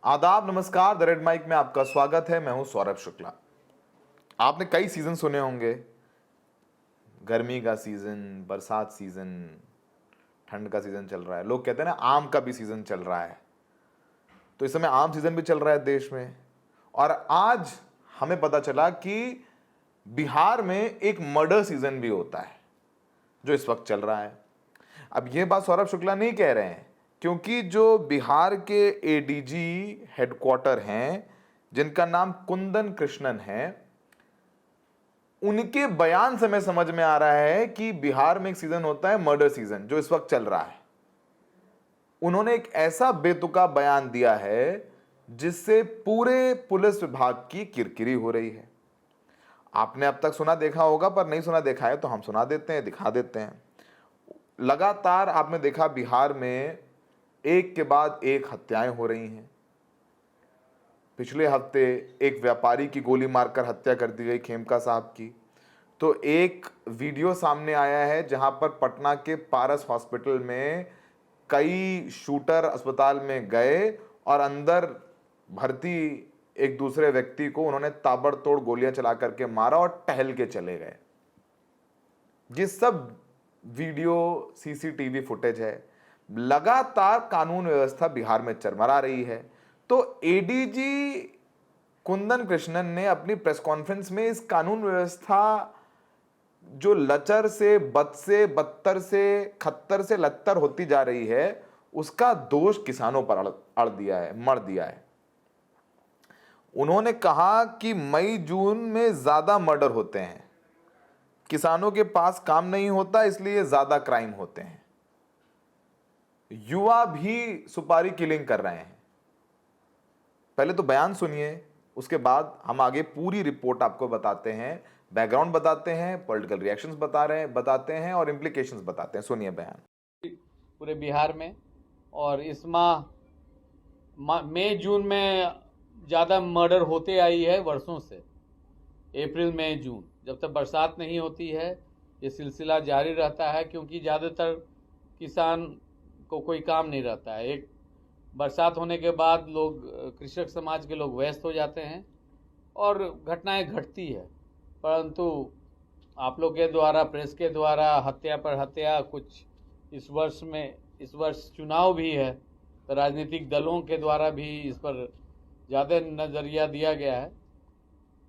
आदाब, नमस्कार। The red mic में आपका स्वागत है। मैं हूं सौरभ शुक्ला। आपने कई सीजन सुने होंगे। गर्मी का सीजन, बरसात सीजन, ठंड का सीजन चल रहा है। लोग कहते हैं ना, आम का भी सीजन चल रहा है। तो इस समय आम सीजन भी चल रहा है देश में। और आज हमें पता चला कि बिहार में एक मर्डर सीजन भी होता है जो इस वक्त चल रहा है। अब यह बात सौरभ शुक्ला नहीं कह रहे हैं, क्योंकि जो बिहार के एडीजी हेडक्वार्टर हैं, जिनका नाम कुंदन कृष्णन है, उनके बयान से हमें समझ में आ रहा है कि बिहार में एक सीजन होता है मर्डर सीजन, जो इस वक्त चल रहा है। उन्होंने एक ऐसा बेतुका बयान दिया है जिससे पूरे पुलिस विभाग की किरकिरी हो रही है। आपने अब तक सुना देखा होगा, पर नहीं सुना देखा है तो हम सुना देते हैं, दिखा देते हैं। लगातार आपने देखा बिहार में एक के बाद एक हत्याएं हो रही हैं। पिछले हफ्ते एक व्यापारी की गोली मारकर हत्या कर दी गई, खेमका साहब की। तो एक वीडियो सामने आया है जहां पर पटना के पारस हॉस्पिटल में कई शूटर अस्पताल में गए और अंदर भर्ती एक दूसरे व्यक्ति को उन्होंने ताबड़तोड़ गोलियां चला करके मारा और टहल के चले गए। ये सब वीडियो सीसीटीवी फुटेज है। लगातार कानून व्यवस्था बिहार में चरमरा रही है। तो एडीजी कुंदन कृष्णन ने अपनी प्रेस कॉन्फ्रेंस में इस कानून व्यवस्था जो लचर से बद से बदतर से खत्तर से लत्तर होती जा रही है, उसका दोष किसानों पर अड़ दिया है, मर दिया है। उन्होंने कहा कि मई जून में ज्यादा मर्डर होते हैं, किसानों के पास काम नहीं होता इसलिए ज्यादा क्राइम होते हैं। युवा भी सुपारी किलिंग कर रहे हैं। पहले तो बयान सुनिए, उसके बाद हम आगे पूरी रिपोर्ट आपको बताते हैं, बैकग्राउंड बताते हैं, पॉलिटिकल रिएक्शंस बताते हैं और इम्प्लीकेशंस बताते हैं। सुनिए बयान। पूरे बिहार में और इस माह मई जून में ज़्यादा मर्डर होते आई है वर्षों से। अप्रैल मई जून, जब तक बरसात नहीं होती है ये सिलसिला जारी रहता है, क्योंकि ज़्यादातर किसान को कोई काम नहीं रहता है। एक बरसात होने के बाद लोग, कृषक समाज के लोग व्यस्त हो जाते हैं और घटनाएं घटती है। परंतु आप लोग के द्वारा, प्रेस के द्वारा हत्या पर हत्या, कुछ इस वर्ष चुनाव भी है तो राजनीतिक दलों के द्वारा भी इस पर ज़्यादा नज़रिया दिया गया है।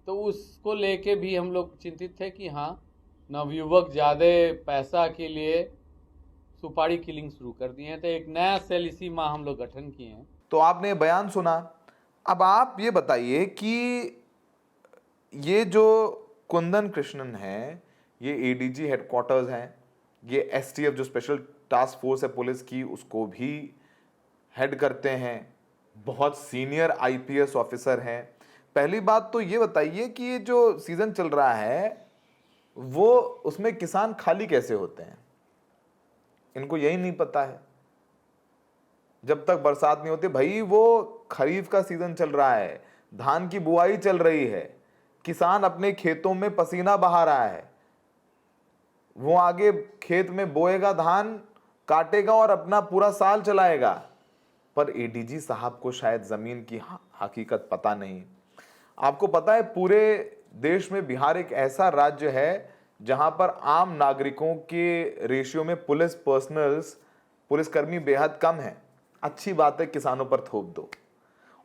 तो उसको लेके भी हम लोग चिंतित थे कि हाँ, नवयुवक ज़्यादा पैसा के लिए सुपारी किलिंग शुरू कर दिए हैं। तो एक नया सेल इसी माह हम लोग गठन किए हैं। तो आपने बयान सुना। अब आप ये बताइए कि ये जो कुंदन कृष्णन है, ये एडीजी हेडक्वार्टर्स हैं, ये एसटीएफ जो स्पेशल टास्क फोर्स है पुलिस की, उसको भी हेड करते हैं। बहुत सीनियर आईपीएस ऑफिसर हैं। पहली बात तो ये बताइए कि ये जो सीजन चल रहा है वो, उसमें किसान खाली कैसे होते हैं? इनको यही नहीं पता है। जब तक बरसात नहीं होती भाई, वो खरीफ का सीजन चल रहा है, धान की बुआई चल रही है, किसान अपने खेतों में पसीना बहा रहा है, वो आगे खेत में बोएगा, धान काटेगा और अपना पूरा साल चलाएगा। पर एडीजी साहब को शायद जमीन की हकीकत पता नहीं। आपको पता है, पूरे देश में बिहार एक ऐसा राज्य है जहां पर आम नागरिकों के रेशियो में पुलिसकर्मी बेहद कम है। अच्छी बात है, किसानों पर थोप दो।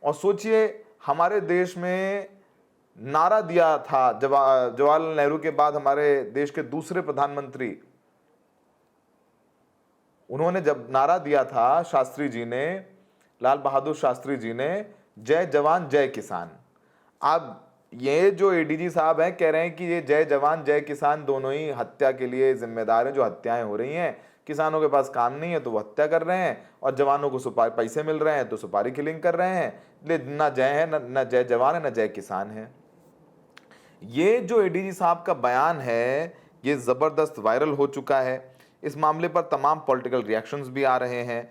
और सोचिए, हमारे देश में नारा दिया था जवाहरलाल नेहरू के बाद हमारे देश के दूसरे प्रधानमंत्री, उन्होंने जब नारा दिया था, शास्त्री जी ने, लाल बहादुर शास्त्री जी ने, जय जवान जय किसान। अब ये जो एडीजी साहब हैं कह रहे हैं कि ये जय जवान जय किसान दोनों ही हत्या के लिए जिम्मेदार हैं। जो हत्याएं हो रही हैं, किसानों के पास काम नहीं है तो वो हत्या कर रहे हैं, और जवानों को पैसे मिल रहे हैं तो सुपारी किलिंग कर रहे हैं। इसलिए ना जय है, ना जय जवान है, ना जय किसान है। ये जो एडीजी साहब का बयान है, ये जबरदस्त वायरल हो चुका है। इस मामले पर तमाम पॉलिटिकल रिएक्शंस भी आ रहे हैं।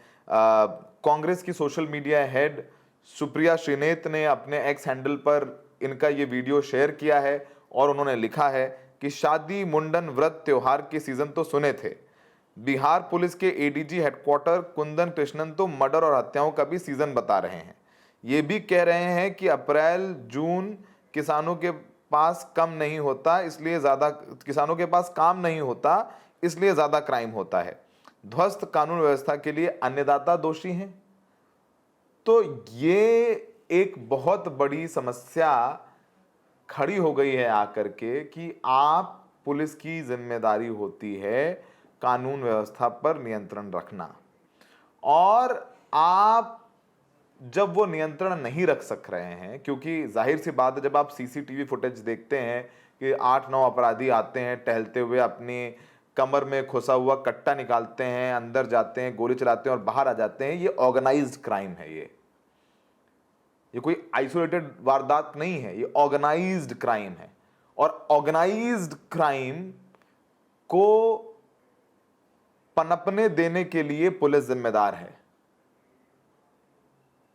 कांग्रेस की social media head Supriya Shrinate ने अपने एक्स हैंडल पर इनका ये वीडियो शेयर किया है और उन्होंने लिखा है कि शादी, मुंडन, व्रत, त्योहार के सीजन तो सुने थे, बिहार पुलिस के एडीजी हेडक्वार्टर कुंदन कृष्णन तो मर्डर और हत्याओं का भी सीजन बता रहे हैं। ये भी कह रहे हैं कि अप्रैल जून किसानों के पास कम नहीं होता, इसलिए ज़्यादा किसानों के पास काम नहीं होता, इसलिए ज़्यादा क्राइम होता है। ध्वस्त कानून व्यवस्था के लिए अन्नदाता दोषी हैं। तो ये एक बहुत बड़ी समस्या खड़ी हो गई है आकर के कि आप पुलिस की जिम्मेदारी होती है कानून व्यवस्था पर नियंत्रण रखना, और आप जब वो नियंत्रण नहीं रख सक रहे हैं, क्योंकि जाहिर सी बात है जब आप सीसीटीवी फुटेज देखते हैं कि 8-9 अपराधी आते हैं टहलते हुए, अपनी कमर में खुसा हुआ कट्टा निकालते हैं, अंदर जाते हैं, गोली चलाते हैं और बाहर आ जाते हैं, ये ऑर्गेनाइज्ड क्राइम है। ये कोई आइसोलेटेड वारदात नहीं है, ये ऑर्गेनाइज्ड क्राइम है। और ऑर्गेनाइज्ड क्राइम को पनपने देने के लिए पुलिस जिम्मेदार है।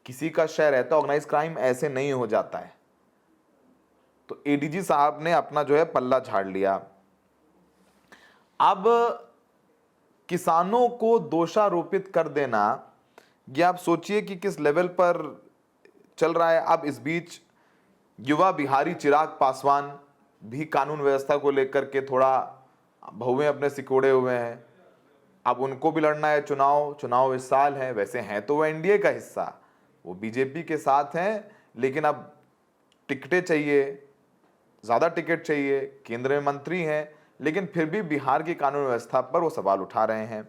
किसी का शय रहता, ऑर्गेनाइज क्राइम ऐसे नहीं हो जाता है। तो एडीजी साहब ने अपना जो है पल्ला झाड़ लिया। अब किसानों को दोषारोपित कर देना, ये आप सोचिए कि किस लेवल पर चल रहा है। अब इस बीच युवा बिहारी चिराग पासवान भी कानून व्यवस्था को लेकर के थोड़ा भौवे अपने सिकोड़े हुए हैं। अब उनको भी लड़ना है चुनाव इस साल है। वैसे हैं तो वो एनडीए का हिस्सा, वो बीजेपी के साथ हैं, लेकिन अब टिकटें चाहिए, ज़्यादा टिकट चाहिए, केंद्र में मंत्री हैं, लेकिन फिर भी बिहार की कानून व्यवस्था पर वो सवाल उठा रहे हैं।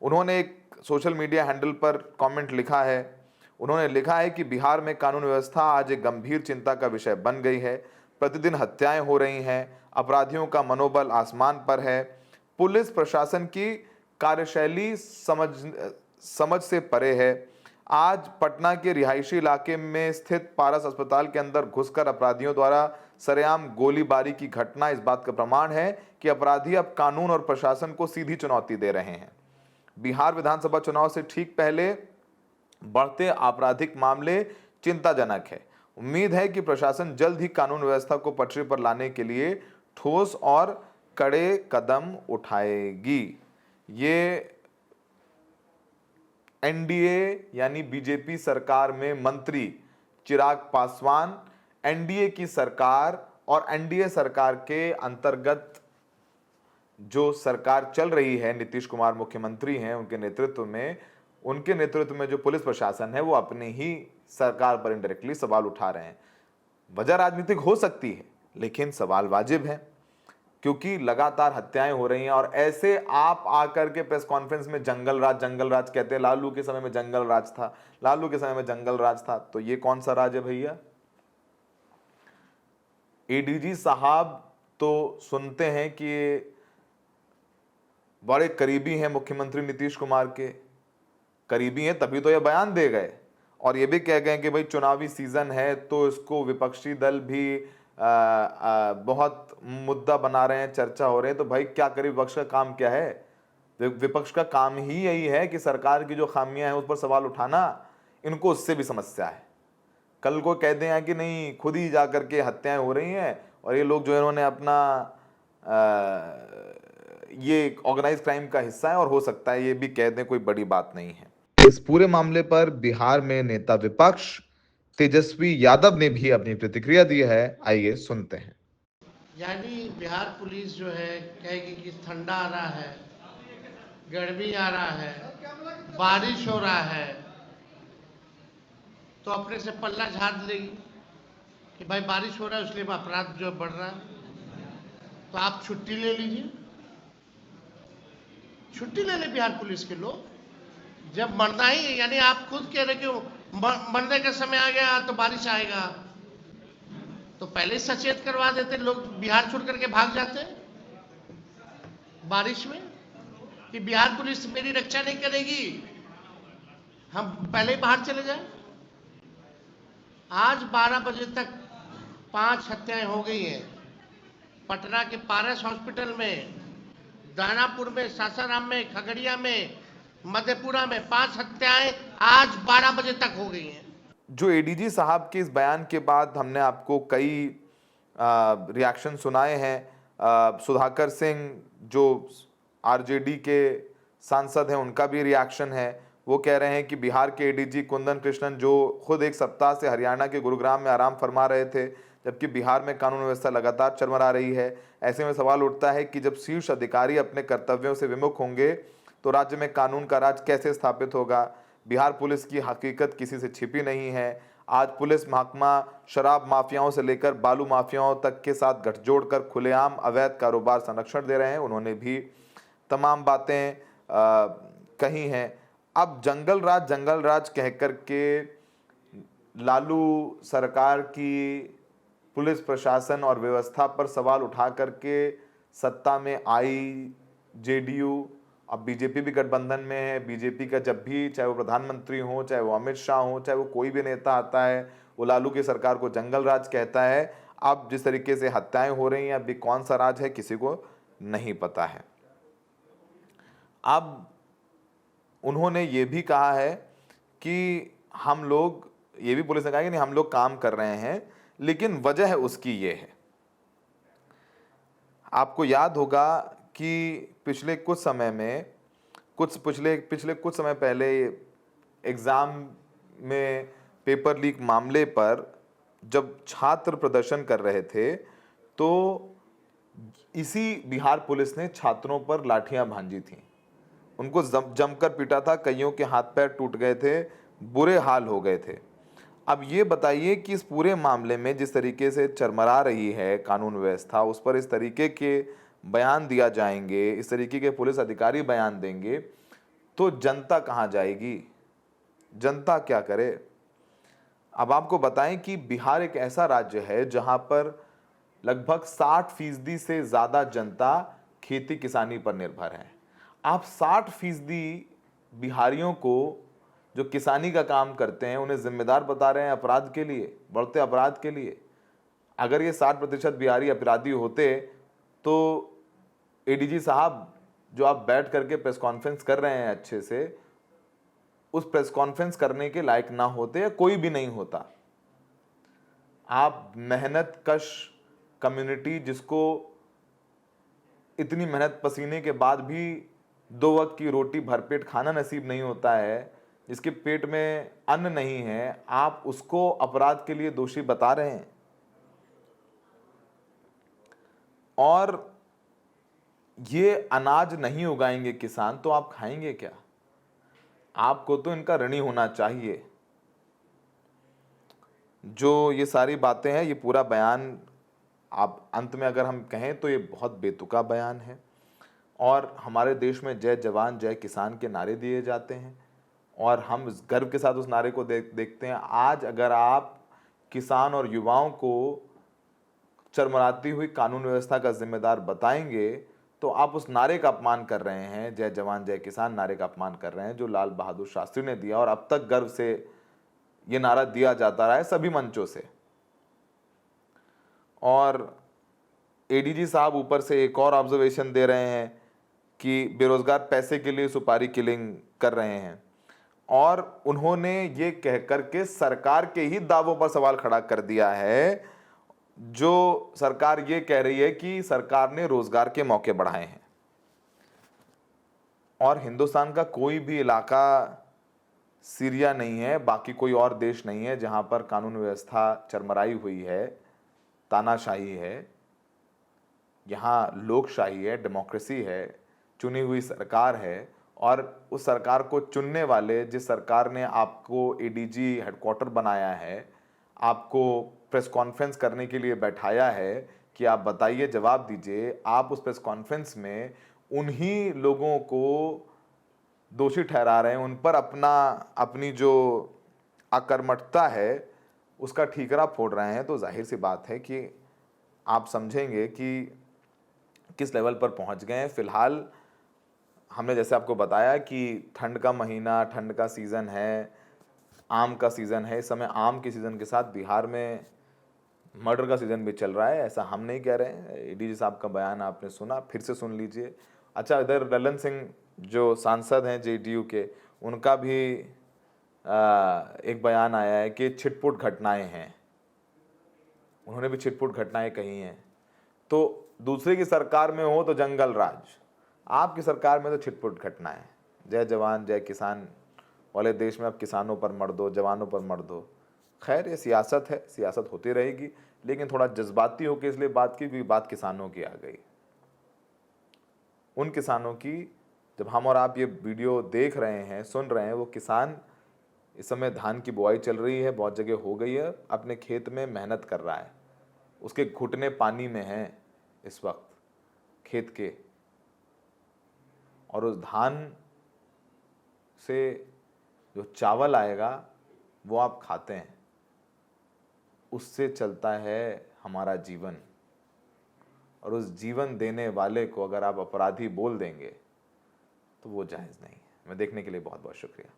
उन्होंने एक सोशल मीडिया हैंडल पर कमेंट लिखा है। उन्होंने लिखा है कि बिहार में कानून व्यवस्था आज एक गंभीर चिंता का विषय बन गई है। प्रतिदिन हत्याएं हो रही हैं, अपराधियों का मनोबल आसमान पर है, पुलिस प्रशासन की कार्यशैली समझ से परे है। आज पटना के रिहायशी इलाके में स्थित पारस अस्पताल के अंदर घुसकर अपराधियों द्वारा सरेआम गोलीबारी की घटना इस बात का प्रमाण है कि अपराधी अब कानून और प्रशासन को सीधी चुनौती दे रहे हैं। बिहार विधानसभा चुनाव से ठीक पहले बढ़ते आपराधिक मामले चिंताजनक है। उम्मीद है कि प्रशासन जल्द ही कानून व्यवस्था को पटरी पर लाने के लिए ठोस और कड़े कदम उठाएगी। ये एनडीए यानी बीजेपी सरकार में मंत्री चिराग पासवान, एनडीए की सरकार और एनडीए सरकार के अंतर्गत जो सरकार चल रही है, नीतीश कुमार मुख्यमंत्री हैं, उनके नेतृत्व में जो पुलिस प्रशासन है वो अपनी ही सरकार पर इनडायरेक्टली सवाल उठा रहे हैं। वजह राजनीतिक हो सकती है, लेकिन सवाल वाजिब है, क्योंकि लगातार हत्याएं हो रही हैं। और ऐसे आप आकर के प्रेस कॉन्फ्रेंस में जंगल राज कहते हैं। लालू के समय में जंगल राज था, तो ये कौन सा राज है भैया? एडीजी साहब तो सुनते हैं कि बड़े करीबी हैं मुख्यमंत्री नीतीश कुमार के, करीबी हैं तभी तो ये बयान दे गए, और ये भी कह गए कि भाई चुनावी सीजन है तो इसको विपक्षी दल भी बहुत मुद्दा बना रहे हैं, चर्चा हो रहे हैं। तो भाई क्या करे, विपक्ष का काम क्या है? विपक्ष का काम ही यही है कि सरकार की जो खामियां हैं उस पर सवाल उठाना। इनको उससे भी समस्या है। कल को कहते हैं कि नहीं, खुद ही जा करके हत्याएं हो रही हैं, और ये लोग जो इन्होंने अपना ये ऑर्गेनाइज क्राइम का हिस्सा है, और हो सकता है ये भी कह दें, कोई बड़ी बात नहीं है। इस पूरे मामले पर बिहार में नेता विपक्ष तेजस्वी यादव ने भी अपनी प्रतिक्रिया दी है। आइए सुनते हैं। यानी बिहार पुलिस जो है कहेगी कि ठंडा आ रहा है, गर्मी आ रहा है, बारिश हो रहा है, तो अपने से पल्ला झाड़ लेगी कि भाई बारिश हो रहा है इसलिए अपराध जो बढ़ रहा है, तो आप छुट्टी ले लीजिए। छुट्टी ले ले बिहार पुलिस के लोग, जब मरना ही है। यानी आप खुद कह रहे कि मरने का समय आ गया तो बारिश आएगा, तो पहले सचेत करवा देते, लोग बिहार छोड़ करके भाग जाते बारिश में कि बिहार पुलिस मेरी रक्षा नहीं करेगी, हम पहले ही बाहर चले जाए। आज 12 बजे तक 5 हत्याएं हो गई हैं। पटना के पारस हॉस्पिटल में, दानापुर में, सासाराम में, खगड़िया में, मधेपुरा में 5 हत्याएं आज 12 बजे तक हो गई हैं। जो एडीजी साहब के इस बयान के बाद हमने आपको कई रिएक्शन सुनाए हैं। सुधाकर सिंह जो आरजेडी के सांसद हैं, उनका भी रिएक्शन है। वो कह रहे हैं कि बिहार के एडीजी कुंदन कृष्णन, जो खुद एक सप्ताह से हरियाणा के गुरुग्राम में आराम फरमा रहे थे, जबकि बिहार में कानून व्यवस्था लगातार चरमरा रही है। ऐसे में सवाल उठता है कि जब शीर्ष अधिकारी अपने कर्तव्यों से विमुख होंगे तो राज्य में कानून का राज कैसे स्थापित होगा। बिहार पुलिस की हकीकत किसी से छिपी नहीं है। आज पुलिस महकमा शराब माफियाओं से लेकर बालू माफियाओं तक के साथ गठजोड़ कर खुलेआम अवैध कारोबार संरक्षण दे रहे हैं। उन्होंने भी तमाम बातें कही हैं। अब जंगल राज कह कर के लालू सरकार की पुलिस प्रशासन और व्यवस्था पर सवाल उठा करके सत्ता में आई जेडीयू, अब बीजेपी भी गठबंधन में है। बीजेपी का जब भी, चाहे वो प्रधानमंत्री हो, चाहे वो अमित शाह हो, चाहे वो कोई भी नेता आता है, वो लालू की सरकार को जंगल राज कहता है। अब जिस तरीके से हत्याएं हो रही हैं, अभी कौन सा राज है किसी को नहीं पता है। अब उन्होंने ये भी कहा है कि हम लोग, ये भी पुलिस ने कहा कि नहीं, हम लोग काम कर रहे हैं, लेकिन वजह उसकी ये है। आपको याद होगा कि पिछले कुछ समय पहले एग्जाम में पेपर लीक मामले पर जब छात्र प्रदर्शन कर रहे थे तो इसी बिहार पुलिस ने छात्रों पर लाठियां भांजी थी, उनको जमकर पीटा था, कईयों के हाथ पैर टूट गए थे, बुरे हाल हो गए थे। अब ये बताइए कि इस पूरे मामले में जिस तरीके से चरमरा रही है कानून व्यवस्था, उस पर इस तरीके के बयान दिया जाएंगे, इस तरीके के पुलिस अधिकारी बयान देंगे, तो जनता कहाँ जाएगी, जनता क्या करे। अब आपको बताएं कि बिहार एक ऐसा राज्य है जहां पर लगभग 60% से ज़्यादा जनता खेती किसानी पर निर्भर है। आप 60% बिहारियों को जो किसानी का काम करते हैं उन्हें जिम्मेदार बता रहे हैं अपराध के लिए, बढ़ते अपराध के लिए। अगर ये 60% बिहारी अपराधी होते तो एडीजी साहब, जो आप बैठ करके प्रेस कॉन्फ्रेंस कर रहे हैं अच्छे से, उस प्रेस कॉन्फ्रेंस करने के लायक ना होते या कोई भी नहीं होता। आप मेहनत कश कम्युनिटी, जिसको इतनी मेहनत पसीने के बाद भी 2 वक्त की रोटी भरपेट खाना नसीब नहीं होता है, जिसके पेट में अन्न नहीं है, आप उसको अपराध के लिए दोषी बता रहे हैं। और ये अनाज नहीं उगाएंगे किसान तो आप खाएंगे क्या? आपको तो इनका ऋणी होना चाहिए। जो ये सारी बातें हैं, ये पूरा बयान आप अंत में अगर हम कहें तो ये बहुत बेतुका बयान है। और हमारे देश में जय जवान जय किसान के नारे दिए जाते हैं और हम गर्व के साथ उस नारे को देखते हैं। आज अगर आप किसान और युवाओं को चरमराती हुई कानून व्यवस्था का जिम्मेदार बताएंगे तो आप उस नारे का अपमान कर रहे हैं, जय जवान जय किसान नारे का अपमान कर रहे हैं, जो लाल बहादुर शास्त्री ने दिया और अब तक गर्व से ये नारा दिया जाता रहा है सभी मंचों से। और एडीजी साहब ऊपर से एक और ऑब्जर्वेशन दे रहे हैं कि बेरोजगार पैसे के लिए सुपारी किलिंग कर रहे हैं, और उन्होंने ये कह करके सरकार के ही दावों पर सवाल खड़ा कर दिया है, जो सरकार ये कह रही है कि सरकार ने रोजगार के मौके बढ़ाए हैं। और हिंदुस्तान का कोई भी इलाका सीरिया नहीं है, बाकी कोई और देश नहीं है जहां पर कानून व्यवस्था चरमराई हुई है, तानाशाही है। यहाँ लोकशाही है, डेमोक्रेसी है, चुनी हुई सरकार है, और उस सरकार को चुनने वाले, जिस सरकार ने आपको एडीजी हेडक्वार्टर बनाया है, आपको प्रेस कॉन्फ्रेंस करने के लिए बैठाया है कि आप बताइए, जवाब दीजिए, आप उस प्रेस कॉन्फ्रेंस में उन्हीं लोगों को दोषी ठहरा रहे हैं, उन पर अपनी जो आक्रामकता है उसका ठीकरा फोड़ रहे हैं। तो जाहिर सी बात है कि आप समझेंगे कि किस लेवल पर पहुंच गए हैं। फिलहाल हमने जैसे आपको बताया कि ठंड का महीना, ठंड का सीज़न है, आम का सीज़न है। इस समय आम के सीज़न के साथ बिहार में मर्डर का सीज़न भी चल रहा है। ऐसा हम नहीं कह रहे हैं, एडीजी साहब का बयान आपने सुना, फिर से सुन लीजिए। अच्छा, इधर ललन सिंह जो सांसद हैं जेडीयू के, उनका भी एक बयान आया है कि छिटपुट घटनाएं हैं, उन्होंने भी छिटपुट घटनाएं कही हैं। तो दूसरे की सरकार में हो तो जंगल राज, आपकी सरकार में तो छिटपुट घटनाएं। जय जवान जय किसान वाले देश में अब किसानों पर मर दो, जवानों पर मर दो। खैर, ये सियासत है, सियासत होती रहेगी, लेकिन थोड़ा जज्बाती होकर इसलिए बात की क्योंकि बात किसानों की आ गई। उन किसानों की, जब हम और आप ये वीडियो देख रहे हैं, सुन रहे हैं, वो किसान इस समय धान की बुआई चल रही है, बहुत जगह हो गई है, अपने खेत में मेहनत कर रहा है, उसके घुटने पानी में हैं इस वक्त खेत के, और उस धान से जो चावल आएगा वो आप खाते हैं, उससे चलता है हमारा जीवन। और उस जीवन देने वाले को अगर आप अपराधी बोल देंगे तो वो जायज़ नहीं है। मैं देखने के लिए बहुत बहुत शुक्रिया।